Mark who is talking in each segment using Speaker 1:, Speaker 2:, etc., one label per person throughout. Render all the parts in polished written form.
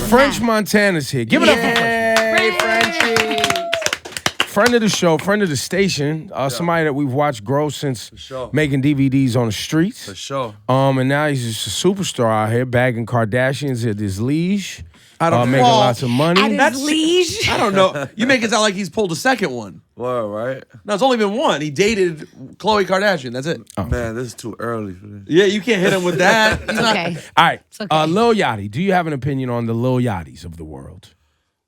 Speaker 1: French Montana's here. Give it up for
Speaker 2: Frenchie.
Speaker 1: friend of the show, friend of the station. Somebody that we've watched grow since making DVDs on the streets.
Speaker 3: For sure.
Speaker 1: And now he's just a superstar out here, bagging Kardashians at his liege.
Speaker 2: I don't
Speaker 1: making lots of money.
Speaker 4: At his liege.
Speaker 2: I don't know. You make it sound like he's pulled a second one.
Speaker 3: Well, right?
Speaker 2: No, it's only been one. He dated Khloe Kardashian. That's it.
Speaker 3: Oh. Man, this is too early for this.
Speaker 2: Yeah, you can't hit him with that.
Speaker 4: It's okay.
Speaker 1: All right.
Speaker 4: okay.
Speaker 1: Lil Yachty, do you have an opinion on the Lil Yachty's of the world?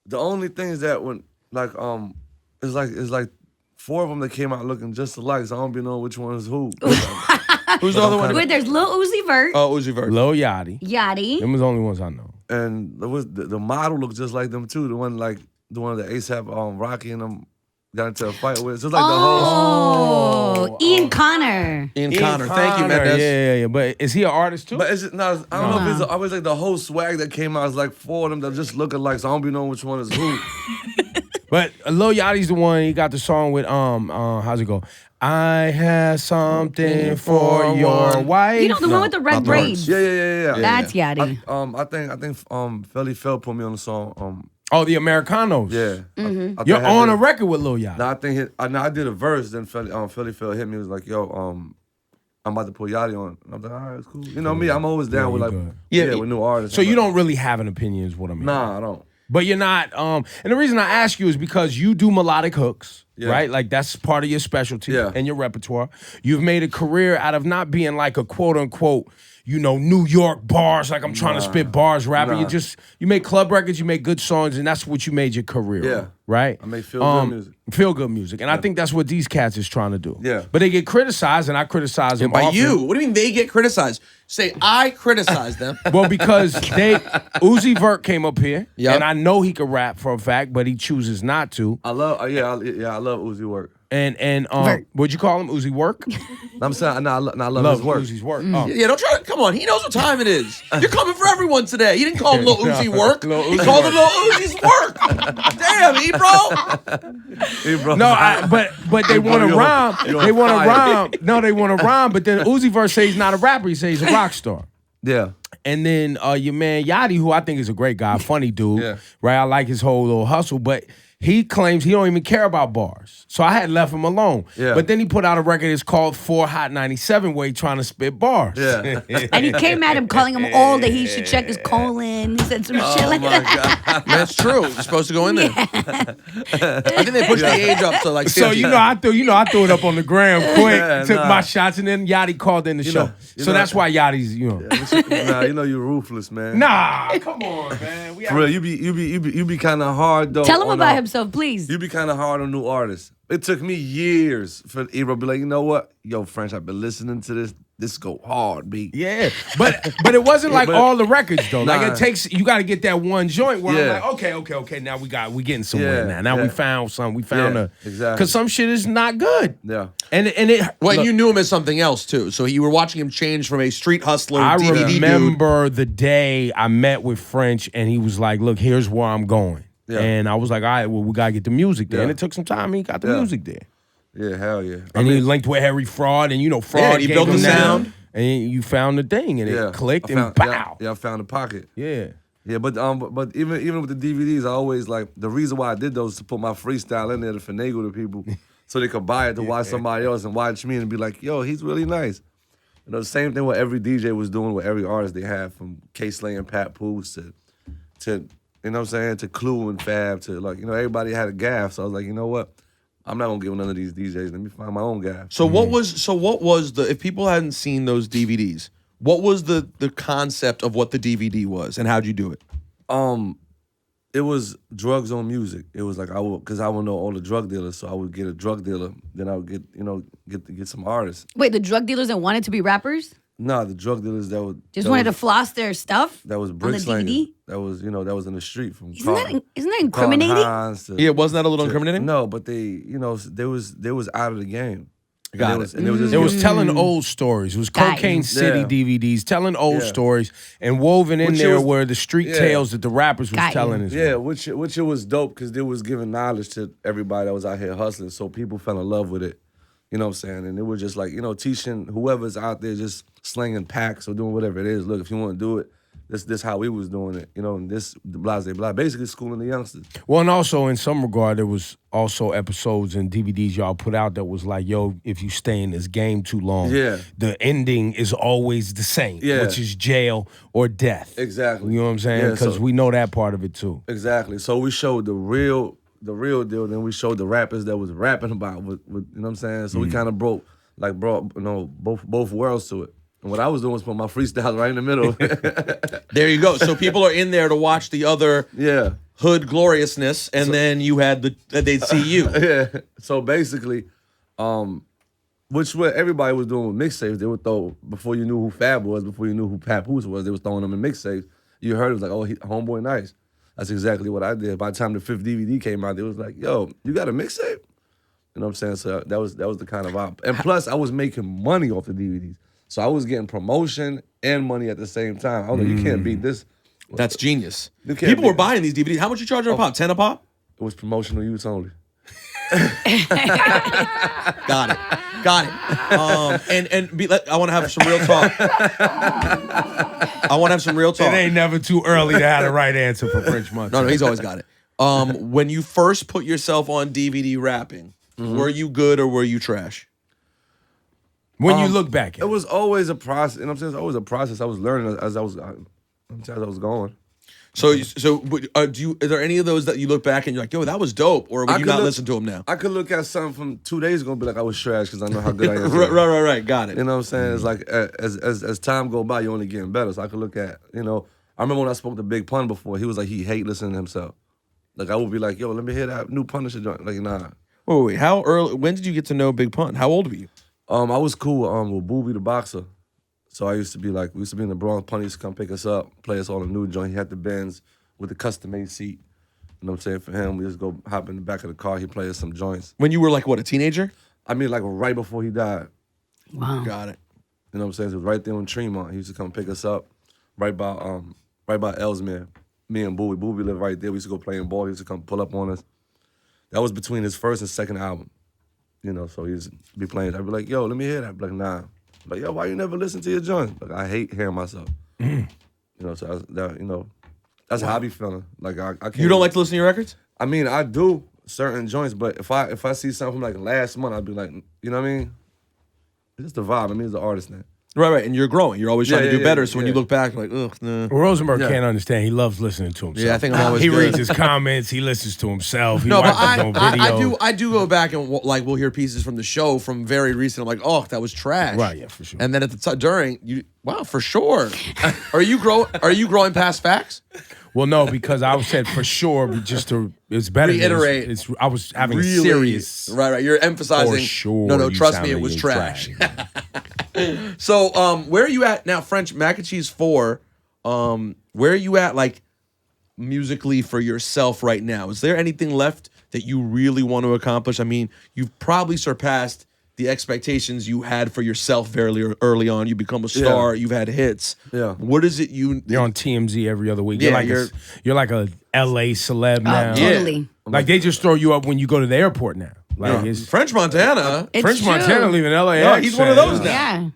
Speaker 3: The only thing is that when it's like 4 of them that came out looking just alike, so I don't be knowing which one is who.
Speaker 2: Who's the other one?
Speaker 4: Wait, there's Lil Uzi Vert.
Speaker 2: Oh, Uzi Vert.
Speaker 1: Lil Yachty.
Speaker 4: Yachty.
Speaker 1: Them was the only ones I know.
Speaker 3: And the model looked just like them too. The one that ASAP Rocky and them got into a fight with. So it's like the whole.
Speaker 4: Ian Connor.
Speaker 2: Ian Connor. Thank you,
Speaker 1: Connor.
Speaker 2: Mendez.
Speaker 1: Yeah. But is he an artist too?
Speaker 3: But it's just, no, I don't know if it's always like the whole swag that came out is like 4 of them that just look alike, so I don't be knowing which one is who.
Speaker 1: But Lil Yachty's the one. He got the song with how's it go? I had something for your wife.
Speaker 4: You know the one with the red braids.
Speaker 3: Yeah.
Speaker 4: That's Yachty.
Speaker 3: I think Felly Fel put me on the song.
Speaker 1: The Americanos.
Speaker 3: Yeah.
Speaker 4: Mm-hmm.
Speaker 1: You're on a record with Lil Yachty.
Speaker 3: No, I think I did a verse. Then Felly Fel hit me. He was like, "Yo, I'm about to put Yachty on." And I'm like, "All right, it's cool." You know me. I'm always down with with new artists.
Speaker 1: So you don't really have an opinion, is what I mean.
Speaker 3: Nah, I don't.
Speaker 1: But you're not. And the reason I ask you is because you do melodic hooks, right? Like that's part of your specialty and your repertoire. You've made a career out of not being like a quote unquote, New York bars. Like I'm trying to spit bars rapper. You make club records. You make good songs, and that's what you made your career.
Speaker 3: Yeah.
Speaker 1: on, right.
Speaker 3: I make feel good music.
Speaker 1: Feel good music, and I think that's what these cats is trying to do.
Speaker 3: Yeah.
Speaker 1: But they get criticized, and I criticize them
Speaker 2: By
Speaker 1: often.
Speaker 2: you. What do you mean they get criticized? Say, I criticize them.
Speaker 1: Well, because Uzi Vert came up here,
Speaker 2: Yep.
Speaker 1: and I know he can rap for a fact, but he chooses not to.
Speaker 3: I love Uzi work.
Speaker 1: And what'd you call him? Uzi Work?
Speaker 3: I'm saying, I love his work.
Speaker 1: Uzi's work.
Speaker 2: Yeah, don't try to. Come on, he knows what time it is. You're coming for everyone today. You didn't call him Lil Uzi work.
Speaker 1: Lil
Speaker 2: He
Speaker 1: Uzi
Speaker 2: called
Speaker 1: work.
Speaker 2: him Lil Uzi's work. Damn, bro.
Speaker 3: Hey, bro.
Speaker 1: No, but they want to rhyme. They want to rhyme. No, they want to rhyme. But then Uzi Vert says he's not a rapper. He says he's a rock star.
Speaker 3: Yeah.
Speaker 1: And then your man Yachty, who I think is a great guy, funny dude, right? I like his whole little hustle, but he claims he don't even care about bars. So I had left him alone.
Speaker 3: Yeah.
Speaker 1: But then he put out a record that's called 4 Hot 97 where he trying to spit bars.
Speaker 3: Yeah.
Speaker 4: And he came at him calling him old, that he should check his colon. He said some shit like that.
Speaker 2: That's true. You're supposed to go in there. I think they pushed the age up to like 50.
Speaker 1: So I threw it up on the gram quick, took
Speaker 3: nah.
Speaker 1: my shots, and then Yachty called in the show. So that's why Yachty's,
Speaker 3: Nah, you're ruthless, man.
Speaker 1: Nah, come on, man.
Speaker 3: For real, you be kind of hard though.
Speaker 4: Tell him about himself, please.
Speaker 3: You be kind of hard on new artists. It took me years for Ebro to be like, you know what? Yo, French, I've been listening to this. This go hard, B.
Speaker 1: Yeah, but it wasn't like all the records though.
Speaker 3: Nah.
Speaker 1: Like it takes, you got to get that one joint where
Speaker 3: Yeah.
Speaker 1: I'm like, okay. Now we getting somewhere
Speaker 3: Yeah,
Speaker 1: now. Now
Speaker 3: yeah.
Speaker 1: we found something. We found
Speaker 3: exactly.
Speaker 1: because some shit is not good.
Speaker 3: Yeah.
Speaker 1: And it.
Speaker 2: Well,
Speaker 1: look,
Speaker 2: you knew him as something else too. So you were watching him change from a street hustler
Speaker 1: I
Speaker 2: DVD dude.
Speaker 1: remember the day I met with French, and he was like, "Look, here's where I'm going."
Speaker 3: Yeah.
Speaker 1: And I was like, "All right, well, we gotta get the music there."
Speaker 3: Yeah.
Speaker 1: And it took some time. And he got the
Speaker 3: Yeah.
Speaker 1: music there,
Speaker 3: Yeah, hell yeah.
Speaker 1: and he linked with Harry Fraud, and Fraud.
Speaker 2: Yeah, and he
Speaker 1: gave
Speaker 2: built
Speaker 1: him
Speaker 2: the
Speaker 1: that,
Speaker 2: sound.
Speaker 1: and you found the thing, and it clicked, and pow.
Speaker 3: Yeah, I found the pocket.
Speaker 1: Yeah.
Speaker 3: Yeah, but even with the DVDs, I always like the reason why I did those is to put my freestyle in there to finagle the people, so they could buy it to watch somebody else and watch me and be like, yo, he's really nice. The same thing what every DJ was doing with every artist they had, from K-Slay and Pat Poose to you know what I'm saying, to Clue and Fab, to everybody had a gaff. So I was like, you know what? I'm not gonna give none of these DJs. Let me find my own gaff.
Speaker 2: So what was the, if people hadn't seen those DVDs, what was the concept of what the DVD was, and how'd you do it?
Speaker 3: It was drugs on music. It was like because I would know all the drug dealers, so I would get a drug dealer. Then I would get some artists.
Speaker 4: Wait, the drug dealers that wanted to be rappers?
Speaker 3: Nah, the drug dealers that would
Speaker 4: Just wanted to floss their stuff?
Speaker 3: That was
Speaker 4: on
Speaker 3: brick
Speaker 4: the
Speaker 3: slangers.
Speaker 4: DVD?
Speaker 3: That was that was in the street from.
Speaker 4: Isn't that incriminating?
Speaker 2: Yeah, wasn't that a little incriminating?
Speaker 3: No, but they they was out of the game.
Speaker 2: Got it.
Speaker 3: And it was just
Speaker 1: It was telling old stories. It was
Speaker 4: Got
Speaker 1: Cocaine
Speaker 4: you.
Speaker 1: City
Speaker 3: Yeah.
Speaker 1: DVDs, telling old
Speaker 3: Yeah.
Speaker 1: stories, and woven in
Speaker 3: Which it
Speaker 1: there
Speaker 3: was-
Speaker 1: were the street
Speaker 3: Yeah.
Speaker 1: tales that the rappers was
Speaker 4: Got you.
Speaker 1: telling as
Speaker 3: Yeah,
Speaker 1: well.
Speaker 3: which it was dope because they was giving knowledge to everybody that was out here hustling. So people fell in love with it. You know what I'm saying? And it was just like, teaching whoever's out there just slinging packs or doing whatever it is. Look, if you want to do it, this how we was doing it, you know, and this blah, basically schooling the youngsters.
Speaker 1: Well, and also in some regard, there was also episodes and DVDs y'all put out that was like, yo, if you stay in this game too long, the ending is always the same, which is jail or death.
Speaker 3: Exactly.
Speaker 1: You know what I'm saying? Because we know that part of it too.
Speaker 3: Exactly. So we showed the real deal, then we showed the rappers that was rapping about you know what I'm saying? So we kind of brought both worlds to it. And what I was doing was put my freestyle right in the middle.
Speaker 2: There you go. So people are in there to watch the other hood gloriousness, and then you had they'd see you.
Speaker 3: So basically, which what everybody was doing with mixtapes, they would throw, before you knew who Fab was, before you knew who Papoose was, they was throwing them in mixtapes. You heard it was like, oh, Homeboy Nice. That's exactly what I did. By the time the 5th DVD came out, it was like, yo, you got a mixtape? You know what I'm saying? So that was the kind of vibe. And plus, I was making money off the DVDs. So I was getting promotion and money at the same time. I was like, you can't beat this.
Speaker 2: That's genius. People were buying these DVDs. How much you charging a pop? 10 a pop?
Speaker 3: It was promotional use only.
Speaker 2: Got it. I want to have some real talk.
Speaker 1: It ain't never too early to have the right answer for French Montana.
Speaker 2: No, he's always got it. When you first put yourself on DVD rapping, were you good or were you trash?
Speaker 1: When you look back at
Speaker 3: it was always a process. You know what I'm saying? It's always a process. I was learning as I was going.
Speaker 2: So is there any of those that you look back and you're like, yo, that was dope, or would you not listen to them now?
Speaker 3: I could look at something from 2 days ago and be like, I was trash because I know how good I am.
Speaker 2: Right. Got it.
Speaker 3: You know what I'm saying? It's like as time go by, you're only getting better. So I could look at, you know, I remember when I spoke to Big Pun before, he was like, he hate listening to himself. Like I would be like, yo, let me hear that new Punisher joint. Like, nah.
Speaker 2: Wait, how early? When did you get to know Big Pun? How old were you?
Speaker 3: I was cool with Boobie the boxer. So we used to be in the Bronx. Pun used to come pick us up, play us all a new joint. He had the Benz with the custom-made seat. You know what I'm saying? For him, we just go hop in the back of the car. He play us some joints.
Speaker 2: When you were like, what, a teenager?
Speaker 3: I mean, like right before he died.
Speaker 4: Wow.
Speaker 2: Got it.
Speaker 3: You know what I'm saying? It was right there on Tremont. He used to come pick us up right by Ellesmere. Me and Boobie. Boobie lived right there. We used to go playing ball. He used to come pull up on us. That was between his first and second album. You know, so he used to be playing. I'd be like, yo, let me hear that. I'd be like, nah. Like, yo, why you never listen to your joint? Like, I hate hearing myself. You know, so that's how I be feeling. Like, I can't.
Speaker 2: You don't like to listen to your records?
Speaker 3: I mean, I do certain joints, but if I see something from like last month, I'd be like, you know what I mean? It's just the vibe. I mean, it's the artist now.
Speaker 2: Right. And you're growing. You're always trying to do better. So when you look back, you're like, ugh, nah.
Speaker 1: Rosenberg can't understand. He loves listening to himself.
Speaker 2: Yeah, I think I'm always
Speaker 1: He
Speaker 2: good.
Speaker 1: reads his comments. He listens to himself. He
Speaker 2: No, but
Speaker 1: watches his own videos.
Speaker 2: I do go back and like we'll hear pieces from the show from very recent. I'm like, oh, that was trash.
Speaker 1: Right, yeah, for sure.
Speaker 2: And then at the during, wow, for sure. Are you growing past facts?
Speaker 1: Well, no, because I said for sure, but just to it's better.
Speaker 2: Reiterate.
Speaker 1: I was having serious.
Speaker 2: Right. You're emphasizing.
Speaker 1: For sure.
Speaker 2: No, trust me, it was trash. So, where are you at now, French Mac and Cheese 4? Where are you at, like, musically for yourself right now? Is there anything left that you really want to accomplish? I mean, you've probably surpassed the expectations you had for yourself very early on. You become a star. You've had hits.
Speaker 3: Yeah.
Speaker 2: What is it
Speaker 1: You're on TMZ every other week.
Speaker 2: Yeah,
Speaker 1: you're like a LA celeb now.
Speaker 4: Totally.
Speaker 1: Like they just throw you up when you go to the airport now. Like it's
Speaker 2: French Montana.
Speaker 4: It's
Speaker 1: French
Speaker 4: true.
Speaker 1: Montana leaving LA.
Speaker 2: Yeah, he's one of those now.
Speaker 4: Yeah.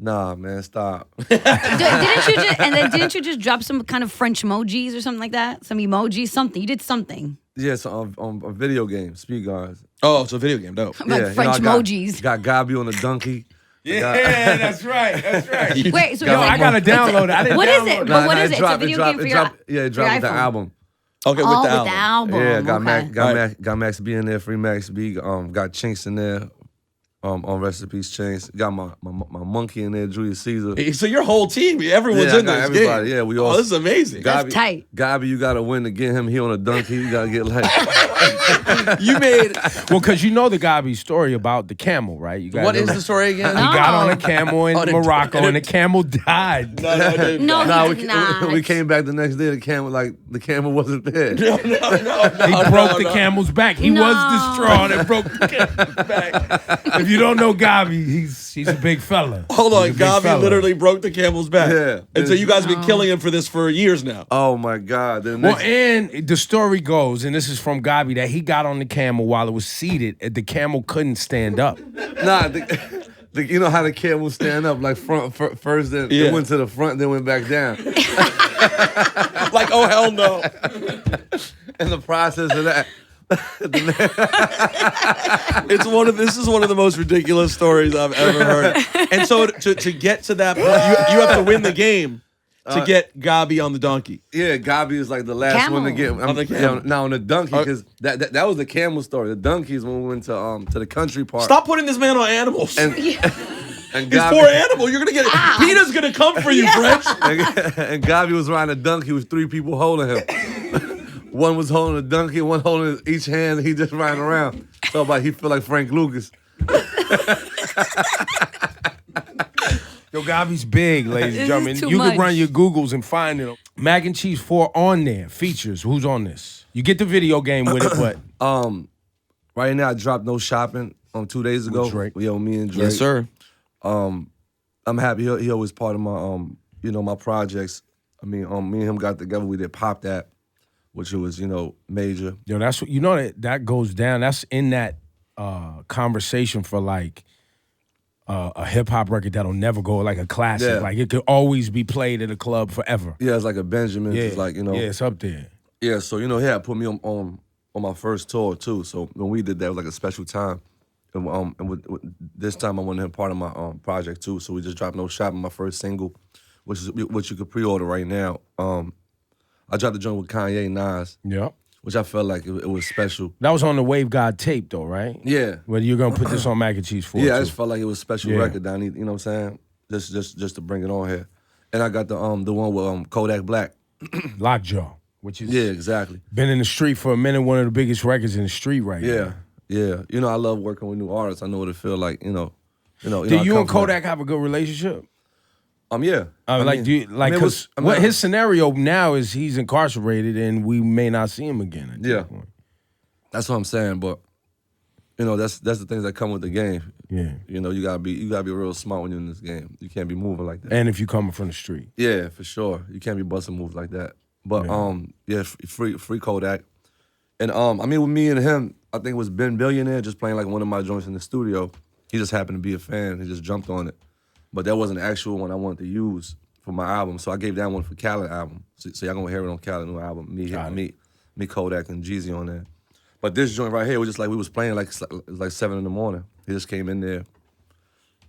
Speaker 3: Nah, man, stop.
Speaker 4: Didn't you just drop some kind of French emojis or something like that? Some emojis, something. You did something.
Speaker 3: Yes, on a video game, Speed Guards.
Speaker 2: Oh, it's a video game, dope.
Speaker 4: Like French emojis.
Speaker 3: Got Gabi on the donkey.
Speaker 1: Yeah, that's right. That's right.
Speaker 4: Wait, so
Speaker 1: I gotta download it. I didn't
Speaker 4: what
Speaker 1: download
Speaker 4: is it?
Speaker 1: it.
Speaker 4: But what is it? It's a video game for your
Speaker 3: it dropped with the
Speaker 4: iPhone.
Speaker 3: album.
Speaker 2: Okay, with the album.
Speaker 3: Yeah, got
Speaker 4: Okay.
Speaker 3: Got Max B in there, Free Max B. Got Chinks in there. On Recipes Chinks. Got my monkey in there, Julius Caesar.
Speaker 2: So your whole team, everyone's in this
Speaker 3: everybody.
Speaker 2: game.
Speaker 3: Yeah, we all.
Speaker 2: Oh, this is amazing.
Speaker 4: That's tight.
Speaker 3: Gabi, you gotta win to get him. He on a donkey. You gotta get like.
Speaker 2: You made.
Speaker 1: Well, because you know the Gabi story about the camel, right? You
Speaker 2: What is the story again?
Speaker 1: He got on a camel in
Speaker 2: Oh,
Speaker 1: Morocco, and the camel died.
Speaker 4: No, he did not.
Speaker 3: we came back the next day. The camel wasn't there.
Speaker 1: He broke the camel's back. He was the straw that broke the camel's back. If you don't know Gabi, he's a big fella.
Speaker 2: Hold on,
Speaker 1: He's a big
Speaker 2: Gabi
Speaker 1: fella.
Speaker 2: literally broke the camel's back.
Speaker 3: Yeah.
Speaker 2: And so you guys have been killing him for this for years now.
Speaker 3: Oh my God.
Speaker 1: Well, and the story goes, and this is from Gabi, that he got on the camel while it was seated. And the camel couldn't stand up.
Speaker 3: Nah, you know how the camel stand up, like first, then it went to the front, then went back down.
Speaker 2: Like, oh hell no.
Speaker 3: In the process of that.
Speaker 2: This is one of the most ridiculous stories I've ever heard. And so to get to that point, you have to win the game to get Gabi on the donkey.
Speaker 3: Yeah, Gabi is like the last one to get.
Speaker 2: On the camel.
Speaker 3: Now on the donkey, because that was the camel story. The donkey is when we went to the country park.
Speaker 2: Stop putting this man on animals.
Speaker 3: And
Speaker 2: He's
Speaker 3: Gabi,
Speaker 2: poor animal. You're gonna get PETA's gonna come for you, French.
Speaker 3: and Gabi was riding a donkey with 3 people holding him. One was holding a donkey, one holding each hand. He just riding around. So about he feel like Frank Lucas.
Speaker 1: Yo, Gabi's big, ladies and gentlemen.
Speaker 4: too
Speaker 1: You
Speaker 4: much.
Speaker 1: can run your Googles and find it. Mac and Cheese 4 on there. Features. Who's on this? You get the video game with it, but
Speaker 3: Right now I dropped No Shopping 2 days ago.
Speaker 1: With Drake.
Speaker 3: Yo, me and Drake.
Speaker 2: Yes, sir.
Speaker 3: I'm happy he always part of my my projects. I mean, me and him got together. We did Pop That, which was major.
Speaker 1: yo, that's what that goes down. That's in that conversation for like a hip hop record that'll never go, like a classic.
Speaker 3: Yeah.
Speaker 1: Like it could always be played at a club forever.
Speaker 3: Yeah, it's like a Benjamin.
Speaker 1: Yeah,
Speaker 3: It's like
Speaker 1: yeah, it's up there.
Speaker 3: Yeah, so he had put me on my first tour too. So when we did that, it was like a special time. And with this time I wanted him part of my project too. So we just dropped No Shopping, my first single, which you could pre-order right now. I dropped the joint with Kanye, Nas,
Speaker 1: Yeah.
Speaker 3: which I felt like it was special.
Speaker 1: That was on the Wave God tape though, right?
Speaker 3: Yeah.
Speaker 1: Whether you're gonna put this on Mac and Cheese 4
Speaker 3: Yeah, I
Speaker 1: too.
Speaker 3: just felt like it was a special
Speaker 1: Yeah.
Speaker 3: record that I need, you know what I'm saying? Just to bring it on here. And I got the one with Kodak Black.
Speaker 1: Lockjaw, which is
Speaker 3: Yeah, exactly.
Speaker 1: been in the street for a minute, one of the biggest records in the street right now.
Speaker 3: Yeah. I love working with new artists. I know what it feel like,
Speaker 1: Do
Speaker 3: I
Speaker 1: you
Speaker 3: come
Speaker 1: and
Speaker 3: from
Speaker 1: Kodak have a good relationship?
Speaker 3: Yeah.
Speaker 1: His scenario now is he's incarcerated and we may not see him again. At
Speaker 3: Yeah.
Speaker 1: this point.
Speaker 3: That's what I'm saying, but that's the things that come with the game.
Speaker 1: Yeah.
Speaker 3: You gotta be real smart when you're in this game. You can't be moving like that.
Speaker 1: And if you coming from the street.
Speaker 3: Yeah, for sure. You can't be busting moves like that. But free Kodak. And with me and him, I think it was Ben Billionaire just playing like one of my joints in the studio. He just happened to be a fan. He just jumped on it. But that wasn't the actual one I wanted to use for my album. So I gave that one for Khaled album. So y'all gonna hear it on Khaled new album. Me, Kodak, and Jeezy on there. But this joint right here was just like we was playing like it was like 7 a.m. He just came in there.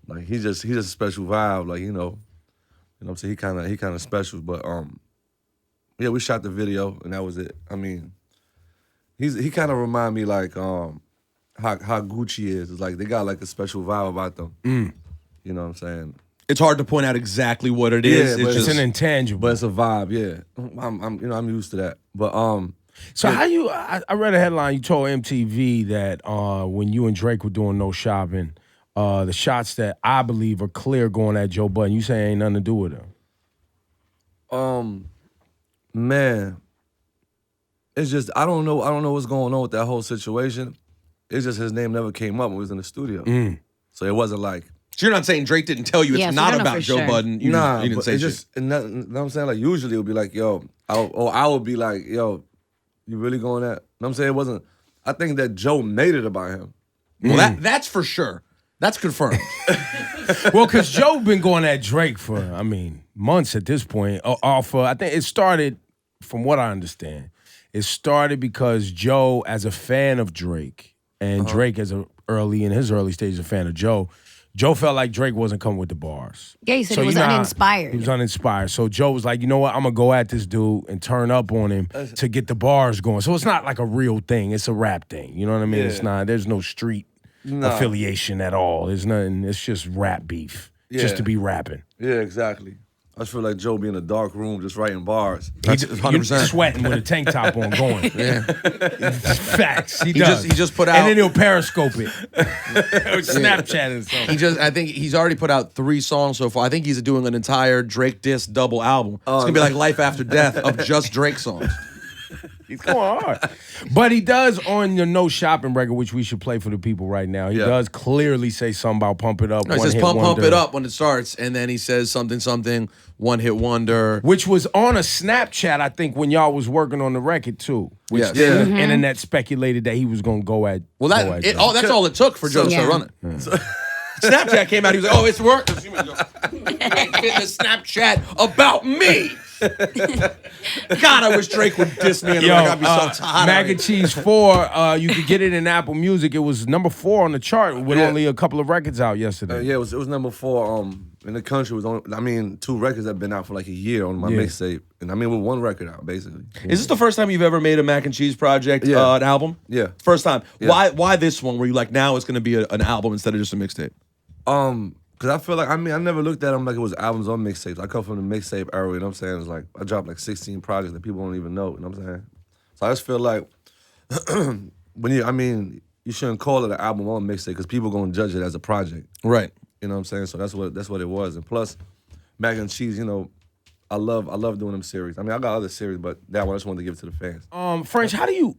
Speaker 3: Like he just a special vibe. Like, what I'm saying? He kinda special. But we shot the video and that was it. I mean, he kinda remind me like how Gucci is. It's like they got like a special vibe about them. You know what I'm saying?
Speaker 2: It's hard to point out exactly what it is.
Speaker 3: Yeah, but
Speaker 1: It's an intangible.
Speaker 3: But it's a vibe, yeah. I'm used to that. But
Speaker 1: So how you? I read a headline. You told MTV that when you and Drake were doing No Shopping, the shots that I believe are clear going at Joe Budden. You say ain't nothing to do with him.
Speaker 3: Man, it's just I don't know what's going on with that whole situation. It's just his name never came up when we was in the studio, so it wasn't like.
Speaker 2: So you're not saying Drake didn't tell you it's
Speaker 4: Yeah, so
Speaker 2: not
Speaker 4: you don't know
Speaker 2: about
Speaker 4: for
Speaker 2: Joe
Speaker 4: sure.
Speaker 2: Budden. You didn't
Speaker 3: but
Speaker 2: say
Speaker 3: it's
Speaker 2: shit.
Speaker 3: just, and that, you know what I'm saying? Like, usually it would be like, yo, I would be like, yo, you really going at? You know what I'm saying? It wasn't, I think that Joe made it about him.
Speaker 2: Well, that's for sure. That's confirmed.
Speaker 1: Well, because Joe been going at Drake for months at this point. I think it started, from what I understand, it started because Joe, as a fan of Drake, and Drake in his early stages, a fan of Joe felt like Drake wasn't coming with the bars.
Speaker 4: Yeah, he said
Speaker 1: So
Speaker 4: he was
Speaker 1: you know how-
Speaker 4: uninspired.
Speaker 1: He was uninspired. So Joe was like, you know what? I'm going to go at this dude and turn up on him to get the bars going. So it's not like a real thing. It's a rap thing. You know what I mean?
Speaker 3: Yeah.
Speaker 1: It's not, there's no street affiliation at all. There's nothing. It's just rap beef. Just
Speaker 3: Yeah.
Speaker 1: to be rapping.
Speaker 3: Yeah, exactly. I just feel like Joe be in a dark room just writing bars.
Speaker 2: That's
Speaker 1: You're
Speaker 2: 100%.
Speaker 1: sweating with a tank top on going. Facts. He does.
Speaker 2: he just put out-
Speaker 1: And then he'll periscope it. Or Snapchat or something.
Speaker 2: I think he's already put out 3 songs so far. I think he's doing an entire Drake diss double album. It's gonna be like Life After Death of just Drake songs.
Speaker 1: He's going hard. But he does on the No Shopping record, which we should play for the people right now. He does clearly say something about pump it up.
Speaker 2: No, he says pump it up when it starts, and then he says something, one hit wonder.
Speaker 1: Which was on a Snapchat, I think, when y'all was working on the record too. Which
Speaker 2: Yes.
Speaker 1: the
Speaker 3: Yeah.
Speaker 1: internet speculated that he was going to go at.
Speaker 2: Well,
Speaker 1: go at Joe.
Speaker 2: that's all it took for Joe to start
Speaker 4: Yeah.
Speaker 2: running. Snapchat came out. He was like, "Oh, it's working." Fitness Snapchat about me. God, I wish Drake would diss me. And I'd be so tired.
Speaker 1: Mac and Cheese 4, you could get it in Apple Music. It was number 4 on the chart with only a couple of records out yesterday.
Speaker 3: Yeah, it was number 4. In the country, it was only, 2 records that been out for like a year on my mixtape, and with 1 record out basically.
Speaker 2: Is this the first time you've ever made a Mac and Cheese project, an album?
Speaker 3: Yeah,
Speaker 2: first time.
Speaker 3: Yeah.
Speaker 2: Why this one? Were you like, now it's going to be an album instead of just a mixtape?
Speaker 3: Because I feel like, I never looked at them like it was albums or mixtapes. I come from the mixtape era, you know what I'm saying? It's like, I dropped like 16 projects that people don't even know, you know what I'm saying? So I just feel like, you shouldn't call it an album or a mixtape because people gonna judge it as a project.
Speaker 2: Right.
Speaker 3: You know what I'm saying? So that's what it was. And plus, Mac and Cheese, I love doing them series. I got other series, but that one I just wanted to give it to the fans.
Speaker 1: French, how do you,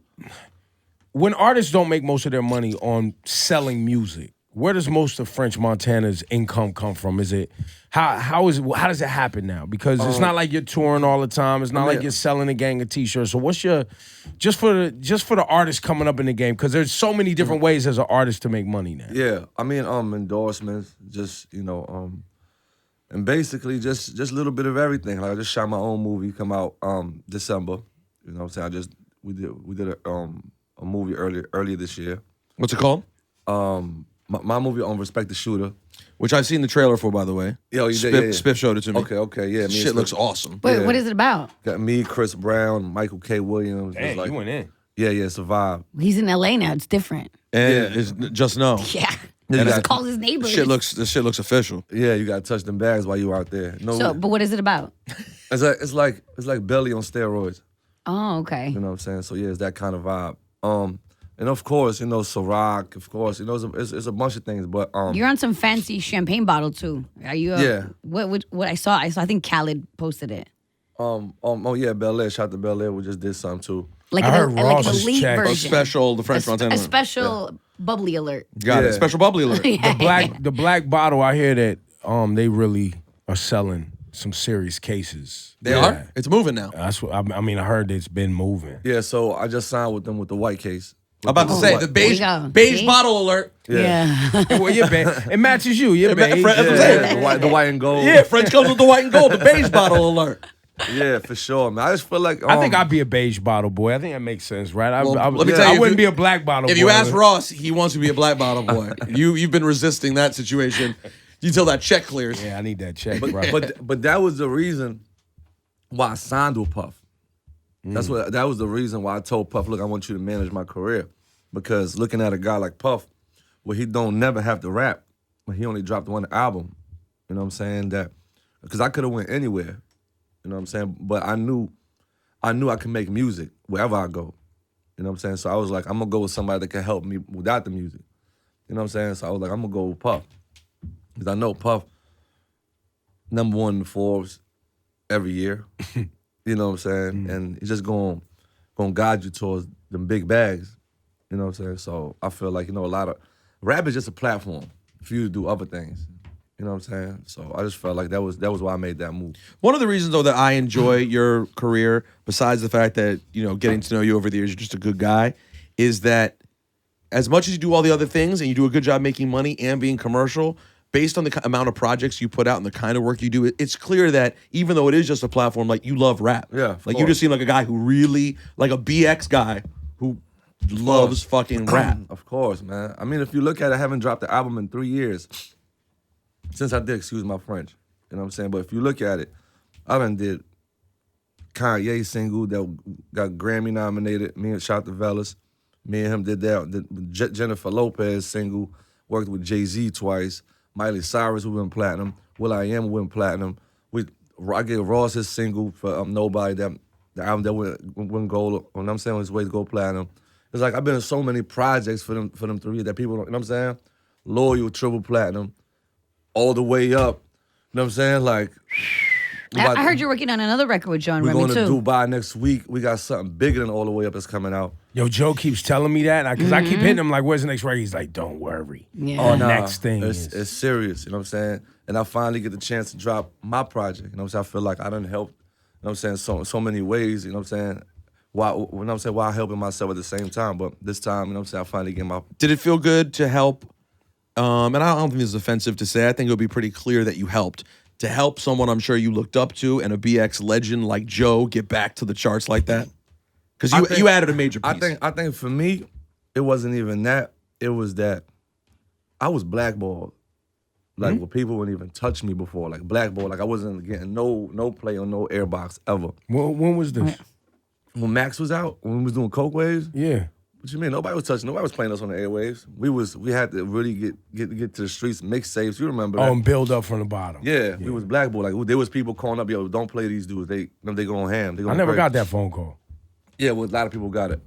Speaker 1: when artists don't make most of their money on selling music, where does most of French Montana's income come from? Is it how does it happen now? Because it's not like you're touring all the time. It's not like you're selling a gang of t-shirts. So what's your just for the artists coming up in the game? Because there's so many different ways as an artist to make money now.
Speaker 3: Yeah, endorsements, just and basically just a little bit of everything. Like I just shot my own movie, come out December. You know what I'm saying? We did a movie earlier this year.
Speaker 2: What's it called?
Speaker 3: My movie on Respect the Shooter.
Speaker 2: Which I've seen the trailer for, by the way.
Speaker 3: Yo, you did, yeah.
Speaker 2: Spiff showed it to me.
Speaker 3: Okay, yeah.
Speaker 2: Shit looks awesome.
Speaker 4: Wait, what is it about?
Speaker 3: Got me, Chris Brown, Michael K. Williams.
Speaker 1: Damn,
Speaker 3: like,
Speaker 1: you went in.
Speaker 3: Yeah, survive.
Speaker 4: He's in LA now. It's different.
Speaker 2: And it's just know.
Speaker 4: Yeah.
Speaker 3: And
Speaker 4: Just call his neighbors.
Speaker 2: This shit looks official.
Speaker 3: Yeah, you gotta touch them bags while you out there. No,
Speaker 4: So, but what is it about?
Speaker 3: it's like Belly on steroids.
Speaker 4: Oh, okay.
Speaker 3: You know what I'm saying? So yeah, it's that kind of vibe. And of course, Ciroc. Of course, it's a bunch of things. But
Speaker 4: You're on some fancy champagne bottle too. Are you?
Speaker 3: Yeah.
Speaker 4: What I saw. I think Khaled posted it.
Speaker 3: Oh yeah, Bel Air. Shout to Bel Air. We just did something too.
Speaker 4: Like
Speaker 1: I
Speaker 4: an
Speaker 1: heard
Speaker 4: like an
Speaker 1: Ross's
Speaker 4: elite
Speaker 1: check.
Speaker 4: version.
Speaker 2: Special, the French Montana.
Speaker 4: A special bubbly alert.
Speaker 2: Got it. Special bubbly alert.
Speaker 1: The black bottle, I hear that they really are selling some serious cases.
Speaker 2: They are? It's moving now.
Speaker 1: That's what I heard it's been moving.
Speaker 3: Yeah, so I just signed with them with the white case.
Speaker 2: I'm about to say, the beige
Speaker 4: See?
Speaker 2: bottle alert.
Speaker 4: Yeah.
Speaker 1: Well, you're it matches you. You're beige.
Speaker 2: That's what I'm saying.
Speaker 3: The white and gold.
Speaker 2: Yeah, French comes with the white and gold, the beige bottle alert.
Speaker 3: Yeah, for sure, man. I just feel like
Speaker 1: I think I'd be a beige bottle boy. I think that makes sense, right?
Speaker 2: Let me tell you,
Speaker 1: I wouldn't be a black bottle boy.
Speaker 2: If you ask Ross, he wants to be a black bottle boy. You've been resisting that situation until that check clears.
Speaker 1: Yeah, I need that check, bro.
Speaker 3: But that was the reason why I signed with Puff. That was the reason why I told Puff, look, I want you to manage my career. Because looking at a guy like Puff, where he don't never have to rap, but he only dropped 1 album. You know what I'm saying? Because I could have went anywhere. You know what I'm saying? But I knew I could make music wherever I go. You know what I'm saying? So I was like, I'm gonna go with somebody that can help me without the music. You know what I'm saying? So I was like, I'm gonna go with Puff. Because I know Puff, #1 in Forbes every year. You know what I'm saying? And it's just gonna guide you towards them big bags. You know what I'm saying? So I feel like, a lot of rap is just a platform for you to do other things. You know what I'm saying? So I just felt like that was why I made that move.
Speaker 2: One of the reasons, though, that I enjoy your career, besides the fact that, getting to know you over the years, you're just a good guy, is that as much as you do all the other things and you do a good job making money and being commercial, based on the amount of projects you put out and the kind of work you do, it's clear that even though it is just a platform, like, you love rap.
Speaker 3: Yeah,
Speaker 2: like, you just seem like a guy who really, like a BX guy who loves fucking rap.
Speaker 3: Of course, man. If you look at it, I haven't dropped the album in 3 years. Since I did Excuse My French. You know what I'm saying? But if you look at it, I done did Kanye single that got Grammy nominated. Me and Shot the Velas. Me and him did that. Did Jennifer Lopez single. Worked with Jay-Z twice. Miley Cyrus, who went platinum. will.i.am went platinum. I gave Ross his single for Nobody, the album that went gold. When I'm saying on his way to go platinum. It's like I've been in so many projects for them 3 years that people don't, you know what I'm saying? Loyal, triple platinum. All the way up. You know what I'm saying? Like,
Speaker 4: I heard you're working on another record with John Remy, too.
Speaker 3: We're going to Dubai next week. We got something bigger than All the Way Up that's coming out.
Speaker 1: Yo, Joe keeps telling me that, because I keep hitting him like, where's the next record? He's like, don't worry.
Speaker 4: Yeah.
Speaker 3: Oh, nah,
Speaker 1: next thing
Speaker 3: it's serious, you know what I'm saying? And I finally get the chance to drop my project, you know what I'm saying? I feel like I done helped, you know what I'm saying, so many ways, you know what I'm saying? While helping myself at the same time. But this time, you know what I'm saying, I finally get my...
Speaker 2: Did it feel good to help? And I don't think this is offensive to say. I think it would be pretty clear that you helped to help someone I'm sure you looked up to and a BX legend like Joe get back to the charts like that? Because you added a major piece.
Speaker 3: I think for me, it wasn't even that. It was that I was blackballed. Like where people wouldn't even touch me before. Like blackballed. Like I wasn't getting no play on no airbox ever.
Speaker 1: When was this?
Speaker 3: When Max was out, when we was doing Coke Waves.
Speaker 1: Yeah.
Speaker 3: What you mean? Nobody was touching. Nobody was playing us on the airwaves. We had to really get to the streets, mixtapes. You remember that?
Speaker 1: And build up from the bottom.
Speaker 3: Yeah, we was blackballed. Like there was people calling up, yo, don't play these dudes. They going ham. They
Speaker 1: I never got that phone call.
Speaker 3: Yeah, well, a lot of people got it.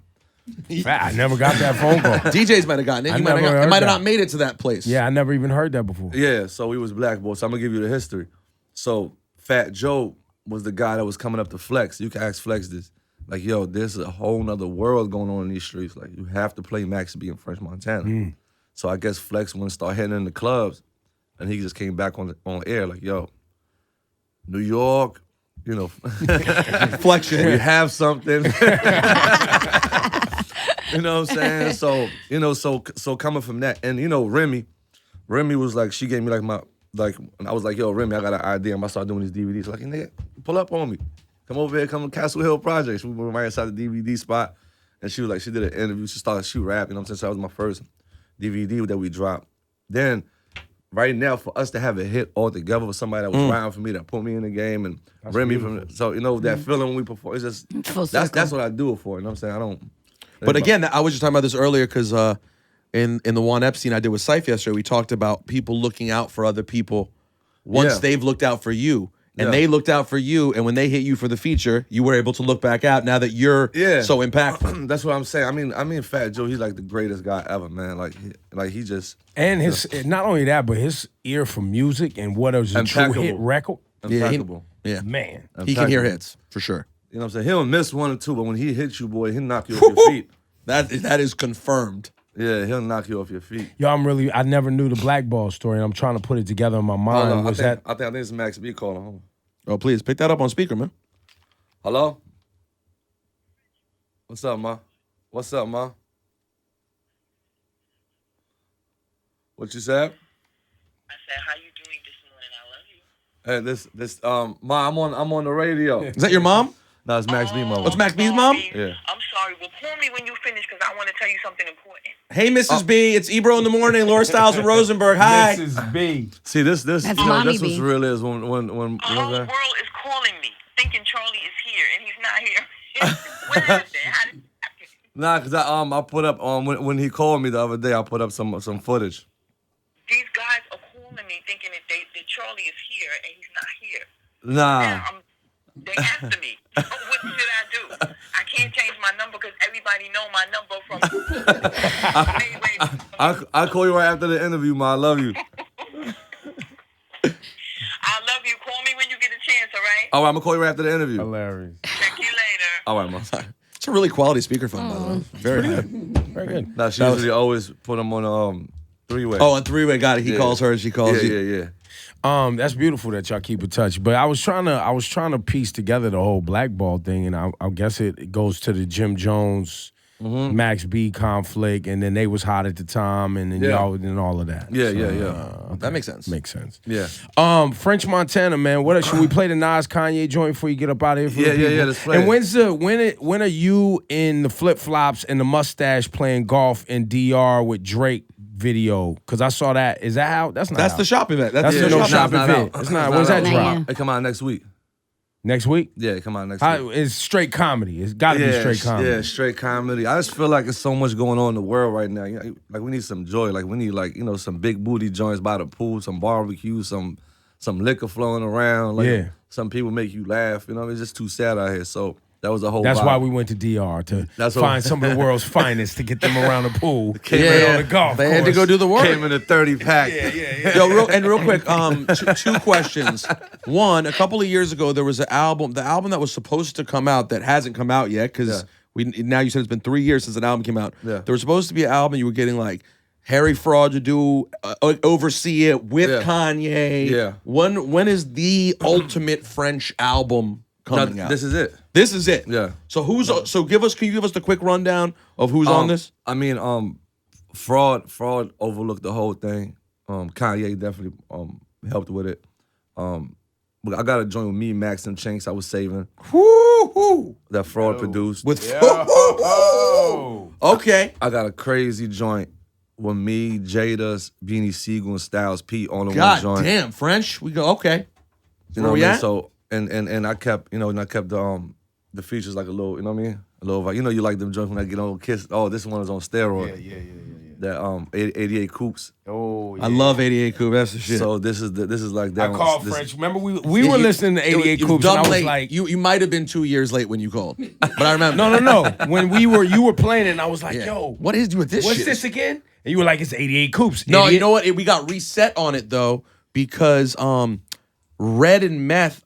Speaker 1: I never got that phone call.
Speaker 2: DJs might have gotten it. You might have not made it to that place.
Speaker 1: Yeah, I never even heard that before.
Speaker 3: Yeah, so we was blackballed. So I'm gonna give you the history. So Fat Joe was the guy that was coming up to Flex. You can ask Flex this. Like, yo, there's a whole nother world going on in these streets. Like, you have to play Max B in French Montana. So I guess Flex went to start heading in the clubs, and he just came back on air like, yo, New York, you know,
Speaker 2: flexion.
Speaker 3: We have something. You know what I'm saying? So, you know, so coming from that, and you know, Remy was like, she gave me and I was like, yo, Remy, I got an idea. I'm gonna start doing these DVDs. Like, nigga, pull up on me. Come over here, come to Castle Hill Projects. We were right inside the DVD spot. And she was like, she did an interview. She started shoot rap, you know what I'm saying? So that was my first DVD that we dropped. Then, right now, for us to have a hit all together with somebody that was around for me, that put me in the game, and that's Remy beautiful. So, you know, that feeling when we perform, it's just, that's what I do it for, you know what I'm saying? I don't.
Speaker 2: But again, I was just talking about this earlier because in the Juan Epstein I did with Syph yesterday, we talked about people looking out for other people once they've looked out for you. And they looked out for you, and when they hit you for the feature, you were able to look back out now that you're so impactful. That's
Speaker 3: what I'm saying. I mean, Fat Joe, he's like the greatest guy ever, man. Like he just
Speaker 1: and his not only that, but his ear for music and what was a true hit record.
Speaker 3: Impeccable.
Speaker 1: Man,
Speaker 2: he can hear hits for sure.
Speaker 3: You know what I'm saying? He'll miss one or two, but when he hits you, boy, he'll knock you off your feet.
Speaker 2: That is confirmed.
Speaker 3: Yeah, he'll knock you off your feet.
Speaker 1: Yo, I never knew the blackball story, and I'm trying to put it together in my mind.
Speaker 3: I think it's Max B calling home.
Speaker 2: Oh, please pick that up on speaker, man.
Speaker 3: Hello? What's up, ma? What's up, ma? What you said?
Speaker 5: I said, how you doing this morning? I love you.
Speaker 3: Hey, this ma, I'm on the radio.
Speaker 2: Is that your mom?
Speaker 3: No, it's Max B, mom.
Speaker 2: What's Max B's mom?
Speaker 3: Yeah.
Speaker 5: I'm sorry. Well, call me when you finish because I want to tell you something important.
Speaker 2: Hey, Mrs. B, it's Ebro in the morning. Laura Stiles and Rosenberg. Hi.
Speaker 1: Mrs. B.
Speaker 3: See, this
Speaker 4: That's
Speaker 3: you know,
Speaker 4: Mommy
Speaker 3: this
Speaker 4: B.
Speaker 3: was real is when
Speaker 5: The whole world is calling me, thinking Charlie is here, and he's not here. What happened? How did it happen?
Speaker 3: Nah, cause I put up when he called me the other day, I put up some footage.
Speaker 5: These guys are calling me thinking that Charlie is here, and he's not here.
Speaker 3: Nah.
Speaker 5: Now they after me. What should I do? I can't change my number because everybody know my number from.
Speaker 3: I'll call you right after the interview, ma. I love you.
Speaker 5: I love you. Call me when you get a chance, all right?
Speaker 3: All right, I'm gonna call you right after the interview.
Speaker 1: Hilarious.
Speaker 5: Check you later.
Speaker 3: All right, ma.
Speaker 2: It's a really quality speakerphone, by the way. Very good.
Speaker 1: Very good.
Speaker 3: Nah, she usually always put them on three-way.
Speaker 2: Oh, on three-way, got it. He calls her, she calls you.
Speaker 3: Yeah.
Speaker 1: That's beautiful that y'all keep in touch. But I was trying to piece together the whole blackball thing, and I guess it goes to the Jim Jones, Max B conflict, and then they was hot at the time, and then y'all and all of that.
Speaker 3: Yeah,
Speaker 2: That makes sense.
Speaker 1: Makes sense.
Speaker 3: Yeah.
Speaker 1: French Montana, man. Should we play the Nas Kanye joint before you get up out of here? For the people?
Speaker 3: Yeah. Let's play.
Speaker 1: And when are you in the flip flops and the mustache playing golf in DR with Drake? Video, because I saw that. Is that how? That's
Speaker 2: the shop event.
Speaker 1: That's the no shop event. It's not. When's that drop?
Speaker 3: It come out next week.
Speaker 1: Next week?
Speaker 3: Yeah, it come out next week.
Speaker 1: It's straight comedy. It's got to be straight comedy.
Speaker 3: Yeah, straight comedy. I just feel like there's so much going on in the world right now. You know, like we need some joy. Like we need some big booty joints by the pool, some barbecue, some liquor flowing around. Like some people make you laugh. You know, it's just too sad out here. So that was a whole.
Speaker 1: That's
Speaker 3: vibe.
Speaker 1: why we went to DR to find some of the world's finest to get them around the pool. On the golf
Speaker 2: They
Speaker 1: course.
Speaker 2: had to go do the work.
Speaker 3: Came in a 30 pack.
Speaker 2: Yo, real quick, two questions. One, a couple of years ago, there was an album, the album that was supposed to come out that hasn't come out yet because now you said it's been 3 years since an album came out.
Speaker 3: Yeah.
Speaker 2: There was supposed to be an album you were getting like Harry Fraud to do, oversee it with Kanye.
Speaker 3: Yeah.
Speaker 2: When is the ultimate French album coming out?
Speaker 3: This is it.
Speaker 2: This is it.
Speaker 3: Yeah.
Speaker 2: So can you give us the quick rundown of who's on this?
Speaker 3: I mean, Fraud overlooked the whole thing. Kanye definitely helped with it. I got a joint with me, Max, and Chinks I was saving.
Speaker 2: Woo-hoo.
Speaker 3: That Fraud produced.
Speaker 2: With
Speaker 1: Oh.
Speaker 2: okay.
Speaker 3: I got a crazy joint with me, Jada's, Beanie Siegel, and Styles P on the one
Speaker 2: God
Speaker 3: joint.
Speaker 2: damn, French. We go okay.
Speaker 3: You know
Speaker 2: Where
Speaker 3: what
Speaker 2: we
Speaker 3: I mean?
Speaker 2: at?
Speaker 3: So and I kept, the features like a little, you know what I mean? A little, you like them joints when I get on Kiss. Oh, this one is on steroid.
Speaker 1: Yeah.
Speaker 3: That 88 Coops.
Speaker 1: Oh, yeah.
Speaker 2: I love 88 Coupe. That's the shit.
Speaker 3: So this is like that.
Speaker 1: I called
Speaker 3: this,
Speaker 1: French. Remember we were listening to 88
Speaker 2: You
Speaker 1: Coops,
Speaker 2: dumb
Speaker 1: and I was
Speaker 2: late.
Speaker 1: like,
Speaker 2: you might have been 2 years late when you called, but I remember.
Speaker 1: no. When you were playing it, and I was like,
Speaker 2: Yeah.
Speaker 1: yo,
Speaker 2: What is with this
Speaker 1: what's
Speaker 2: shit?
Speaker 1: this again? And you were like, it's 88 Coops.
Speaker 2: No,
Speaker 1: idiot.
Speaker 2: you know what? We got reset on it though because Red and Meth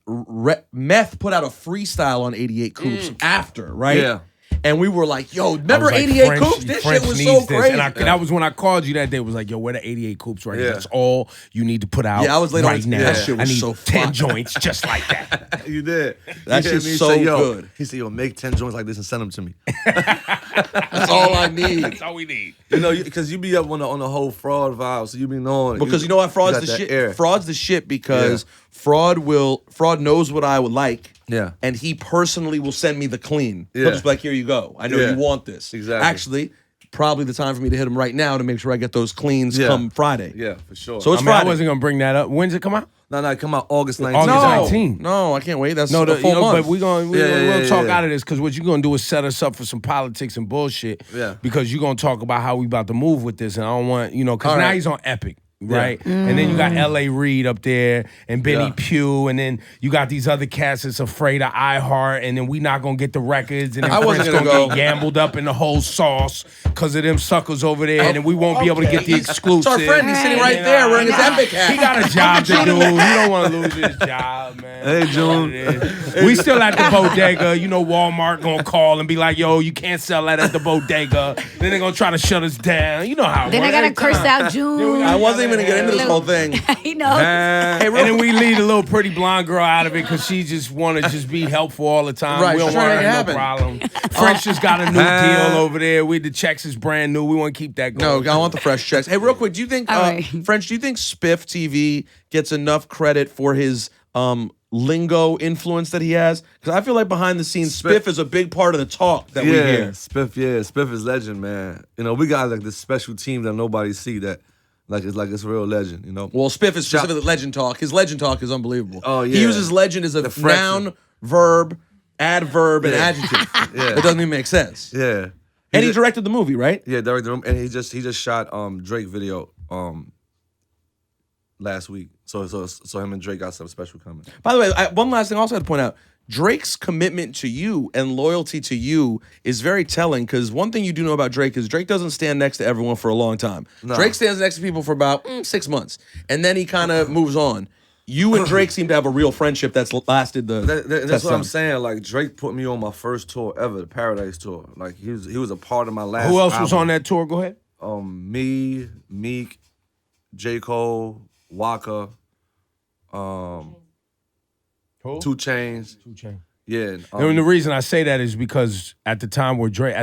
Speaker 2: put out a freestyle on 88 Coops after, right?
Speaker 3: Yeah.
Speaker 2: And we were like, yo,
Speaker 1: I
Speaker 2: remember
Speaker 1: was like,
Speaker 2: 88
Speaker 1: French-
Speaker 2: Coops? This
Speaker 1: French
Speaker 2: shit was
Speaker 1: needs
Speaker 2: so
Speaker 1: this.
Speaker 2: crazy.
Speaker 1: And that was when I called you that day. It was like, yo, where the 88 Coops right here?
Speaker 3: Yeah.
Speaker 1: That's all you need to put out
Speaker 2: Yeah, I was late on
Speaker 1: right
Speaker 2: it.
Speaker 1: now.
Speaker 2: That shit was
Speaker 1: I need
Speaker 2: so
Speaker 1: 10
Speaker 2: fire.
Speaker 1: joints just like that.
Speaker 3: You did.
Speaker 2: That
Speaker 3: He hit
Speaker 2: shit's
Speaker 3: me, he
Speaker 2: so
Speaker 3: said, yo,
Speaker 2: good.
Speaker 3: He said, yo, make 10 joints like this and send them to me.
Speaker 2: That's all I need.
Speaker 1: That's all we need.
Speaker 3: You know, because you be up on the whole fraud vibe, so you be knowing.
Speaker 2: Because you know what? Fraud's
Speaker 3: got
Speaker 2: the
Speaker 3: that
Speaker 2: shit.
Speaker 3: air.
Speaker 2: Fraud's the shit because fraud knows what I would like.
Speaker 3: Yeah.
Speaker 2: And he personally will send me the clean. He'll
Speaker 3: Yeah.
Speaker 2: just be like, here you go. I know
Speaker 3: Yeah.
Speaker 2: you want this.
Speaker 3: Exactly.
Speaker 2: Actually, probably the time for me to hit him right now to make sure I get those cleans
Speaker 3: Yeah.
Speaker 2: come Friday.
Speaker 3: Yeah, for sure.
Speaker 2: So it's
Speaker 1: I mean, I
Speaker 2: Friday.
Speaker 1: wasn't going to bring that up. When's it come out?
Speaker 3: No, come out August 19th.
Speaker 1: August
Speaker 2: no,
Speaker 1: 19th.
Speaker 2: no, I can't wait. That's
Speaker 1: No,
Speaker 2: a full month.
Speaker 1: but we'll
Speaker 3: Yeah,
Speaker 1: talk
Speaker 3: yeah.
Speaker 1: out of this because what you're gonna do is set us up for some politics and bullshit.
Speaker 3: Yeah.
Speaker 1: Because you're gonna talk about how we about to move with this, and I don't want because
Speaker 2: All
Speaker 1: now
Speaker 2: right.
Speaker 1: he's on Epic. Right, and then you got L.A. Reid up there, and Benny
Speaker 3: Yeah.
Speaker 1: Pugh, and then you got these other cats that's afraid of iHeart, and then we not gonna get the records, and then
Speaker 2: I wasn't
Speaker 1: French
Speaker 2: gonna go.
Speaker 1: get gambled up in the whole sauce because of them suckers over there, and then we won't be able to get the exclusive.
Speaker 2: It's our friend. He's sitting right
Speaker 1: And,
Speaker 2: there wearing his
Speaker 1: he got-
Speaker 2: Epic hat.
Speaker 1: He got a job to do. He don't want to lose his job, man.
Speaker 3: Hey, June.
Speaker 1: We still at the bodega. You know, Walmart gonna call and be like, yo, you can't sell that at the bodega. Then they're gonna try to shut us down. You know how it
Speaker 4: Then I
Speaker 1: works.
Speaker 4: gotta
Speaker 1: Every
Speaker 4: curse
Speaker 1: time.
Speaker 4: out June.
Speaker 2: I wasn't even gonna get into this whole thing.
Speaker 4: He knows.
Speaker 1: And then we leave the little pretty blonde girl out of it because she just want to just be helpful all the time.
Speaker 2: Right,
Speaker 1: We don't
Speaker 2: sure,
Speaker 1: want
Speaker 2: make it
Speaker 1: her
Speaker 2: happen.
Speaker 1: no problem. French just got a new deal over there. The checks is brand new. We want to keep that
Speaker 2: No,
Speaker 1: going.
Speaker 2: I want the fresh checks. Hey, real quick, do you think
Speaker 4: All right.
Speaker 2: French? Do you think Spiff TV gets enough credit for his lingo influence that he has? Because I feel like behind the scenes, Spiff is a big part of the talk that we hear.
Speaker 3: Spiff is legend, man. You know, we got like this special team that nobody see that it's real legend, you know.
Speaker 2: Well, Spiff is specifically legend talk. His legend talk is unbelievable.
Speaker 3: Oh,
Speaker 2: He
Speaker 3: yeah.
Speaker 2: uses legend as a
Speaker 3: The French-
Speaker 2: noun, verb, adverb, and
Speaker 3: Yeah.
Speaker 2: adjective.
Speaker 3: Yeah.
Speaker 2: It doesn't even make sense.
Speaker 3: Yeah.
Speaker 2: And he
Speaker 3: just-
Speaker 2: directed the movie, right?
Speaker 3: Yeah, directed him, and he just shot Drake video last week. So him and Drake got something special coming.
Speaker 2: By the way, one last thing I also had to point out. Drake's commitment to you and loyalty to you is very telling because one thing you do know about Drake is Drake doesn't stand next to everyone for a long time.
Speaker 3: No.
Speaker 2: Drake stands next to people for about 6 months, and then he kind of moves on. You and Drake seem to have a real friendship that's lasted the.
Speaker 3: That's what I'm saying. Like Drake put me on my first tour ever, the Paradise Tour. Like he was a part of my last.
Speaker 1: Who else was
Speaker 3: album.
Speaker 1: on that tour? Go ahead.
Speaker 3: Me, Meek, J. Cole, Waka, 2 Chainz.
Speaker 1: 2 Chainz.
Speaker 3: Yeah.
Speaker 1: And the reason I say that is because at the time when Drake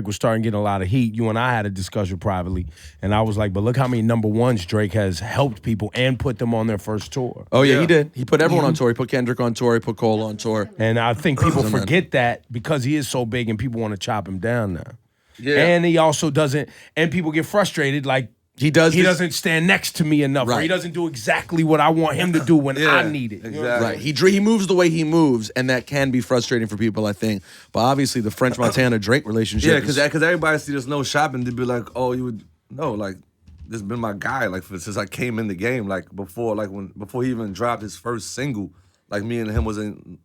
Speaker 1: was starting getting a lot of heat, you and I had a discussion privately, and I was like, "But look how many number ones Drake has helped people and put them on their first tour."
Speaker 2: Oh yeah,
Speaker 3: Yeah.
Speaker 2: he did. He put everyone on tour. He put Kendrick on tour. He put Cole on tour.
Speaker 1: And I think people
Speaker 2: Doesn't
Speaker 1: forget that because he is so big and people want to chop him down now.
Speaker 3: Yeah.
Speaker 1: And he also doesn't, and people get frustrated like
Speaker 2: He does.
Speaker 1: he
Speaker 2: this-
Speaker 1: doesn't stand next to me enough, or
Speaker 2: Right.
Speaker 1: he doesn't do exactly what I want him to do when
Speaker 3: Yeah,
Speaker 1: I need it. You know what I'm
Speaker 3: exactly.
Speaker 2: Right. He moves the way he moves, and that can be frustrating for people, I think. But obviously, the French Montana Drake relationship.
Speaker 3: Yeah,
Speaker 2: is-
Speaker 3: because everybody see this no shopping, they'd be like, oh, you would no, like this has been my guy like since I came in the game, like before he even dropped his first single, like me and him was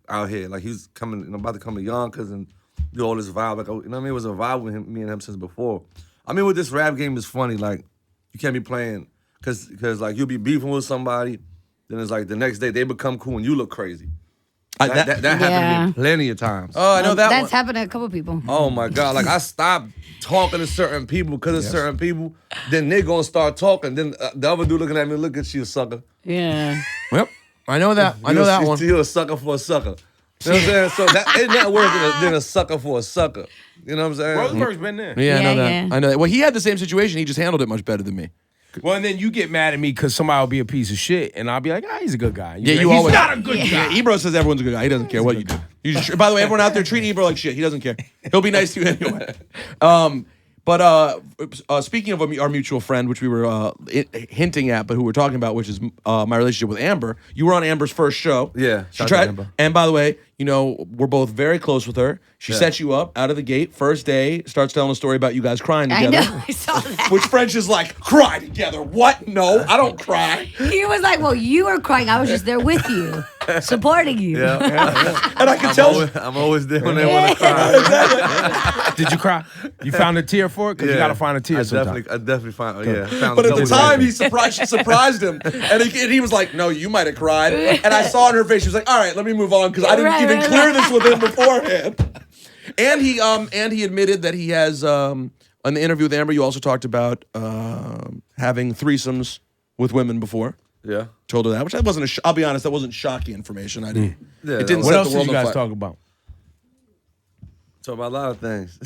Speaker 3: out here, like he was coming, about to come to Yonkers and do all this vibe, like you know what I mean, it was a vibe with me and him since before. I mean, with this rap game is funny, like you can't be playing because like you'll be beefing with somebody, then it's like the next day they become cool and you look crazy. That happened to
Speaker 4: Yeah.
Speaker 3: me plenty of times.
Speaker 2: Oh, I know that
Speaker 4: That's
Speaker 2: one.
Speaker 4: happened to a couple people.
Speaker 3: Oh my God! Like I stopped talking to certain people because of certain people. Then they gonna start talking. Then the other dude looking at me, look at you, sucker.
Speaker 4: Yeah.
Speaker 2: Yep. I know that. I know that one.
Speaker 3: You're a sucker for a sucker. You know what I'm saying? So that ain't not worse than a sucker for a sucker. You know what I'm saying?
Speaker 1: Rosenberg's been there.
Speaker 2: Yeah, I know
Speaker 4: Yeah,
Speaker 2: that.
Speaker 4: yeah.
Speaker 2: I know that. Well, he had the same situation. He just handled it much better than me.
Speaker 1: Well, and then you get mad at me because somebody will be a piece of shit, and I'll be like, he's a good guy.
Speaker 2: Yeah,
Speaker 1: He's
Speaker 2: always
Speaker 1: not a good guy.
Speaker 2: Yeah, Ebro says everyone's a good guy. He doesn't care what you do. By the way, everyone out there treat Ebro like shit. He doesn't care. He'll be nice to you anyway. But speaking of our mutual friend, which we were hinting at, but who we're talking about, which is my relationship with Amber. You were on Amber's first show.
Speaker 3: Yeah,
Speaker 2: She
Speaker 3: shout out
Speaker 2: tried.
Speaker 3: to Amber.
Speaker 2: And by the way, we're both very close with her. She set you up out of the gate. First day, starts telling a story about you guys crying
Speaker 4: I
Speaker 2: together.
Speaker 4: know. I saw that.
Speaker 2: Which French is like, cry together. What? No, I don't cry.
Speaker 4: He was like, well, you were crying. I was just there with you, supporting you.
Speaker 3: Yeah.
Speaker 2: And I can tell.
Speaker 3: I'm always there when they want to cry.
Speaker 1: Did you cry? You found a tear for it? Because you got to find a tear sometimes.
Speaker 3: I definitely found. Yeah. Found
Speaker 2: But at the
Speaker 3: double
Speaker 2: time,
Speaker 3: tears.
Speaker 2: she surprised him, and he was like, "No, you might have cried." And I saw in her face, she was like, "All right, let me move on," because I didn't even clear this with him beforehand. And he admitted that he has in the interview with Amber. You also talked about having threesomes with women before.
Speaker 3: Yeah.
Speaker 2: Told her that, which that wasn't. I'll be honest, that wasn't shocking information. I didn't.
Speaker 3: Yeah,
Speaker 2: it didn't.
Speaker 1: What
Speaker 2: set
Speaker 1: else
Speaker 2: the
Speaker 1: did
Speaker 2: world
Speaker 1: you
Speaker 2: on
Speaker 1: guys
Speaker 2: fire.
Speaker 1: talk about?
Speaker 3: Talk about a lot of things.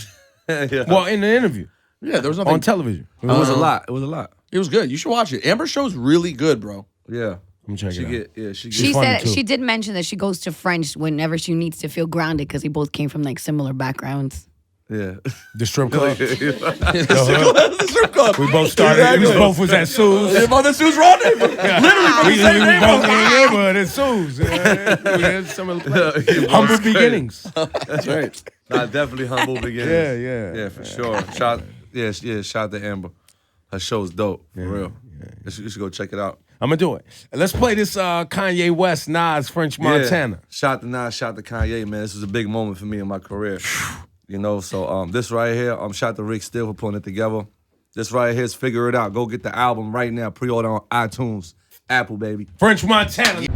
Speaker 3: Yeah.
Speaker 1: Well, in the interview.
Speaker 2: Yeah, there was nothing
Speaker 1: On television.
Speaker 3: It was a lot. It was a lot.
Speaker 2: It was good. You should watch it. Amber's show's really good, bro.
Speaker 3: Yeah.
Speaker 1: I'm checking it out.
Speaker 4: She
Speaker 1: funny,
Speaker 4: said
Speaker 1: too.
Speaker 4: she did mention that she goes to French whenever she needs to feel grounded because they both came from like similar backgrounds.
Speaker 3: Yeah.
Speaker 1: The strip club.
Speaker 2: The strip club.
Speaker 1: We both started. We both was at Sue's.
Speaker 2: Your mother Sue's Rendezvous. Literally from
Speaker 1: We
Speaker 2: the same
Speaker 1: both in the
Speaker 2: neighborhood.
Speaker 1: neighborhood at Sue's. We had similar places. Humble beginnings.
Speaker 3: That's right. Nah, definitely humble beginnings.
Speaker 1: Yeah.
Speaker 3: Yeah, for sure. Shout out to Amber. Her show's dope, for real. You should go check it out.
Speaker 1: I'm gonna do it. Let's play this Kanye West, Nas, French Montana.
Speaker 3: Yeah. Shout out to Nas, shout out to Kanye, man. This was a big moment for me in my career. So this right here, shout out to Rick Still for putting it together. This right here is Figure It Out. Go get the album right now. Pre-order on iTunes. Apple, baby.
Speaker 1: French Montana.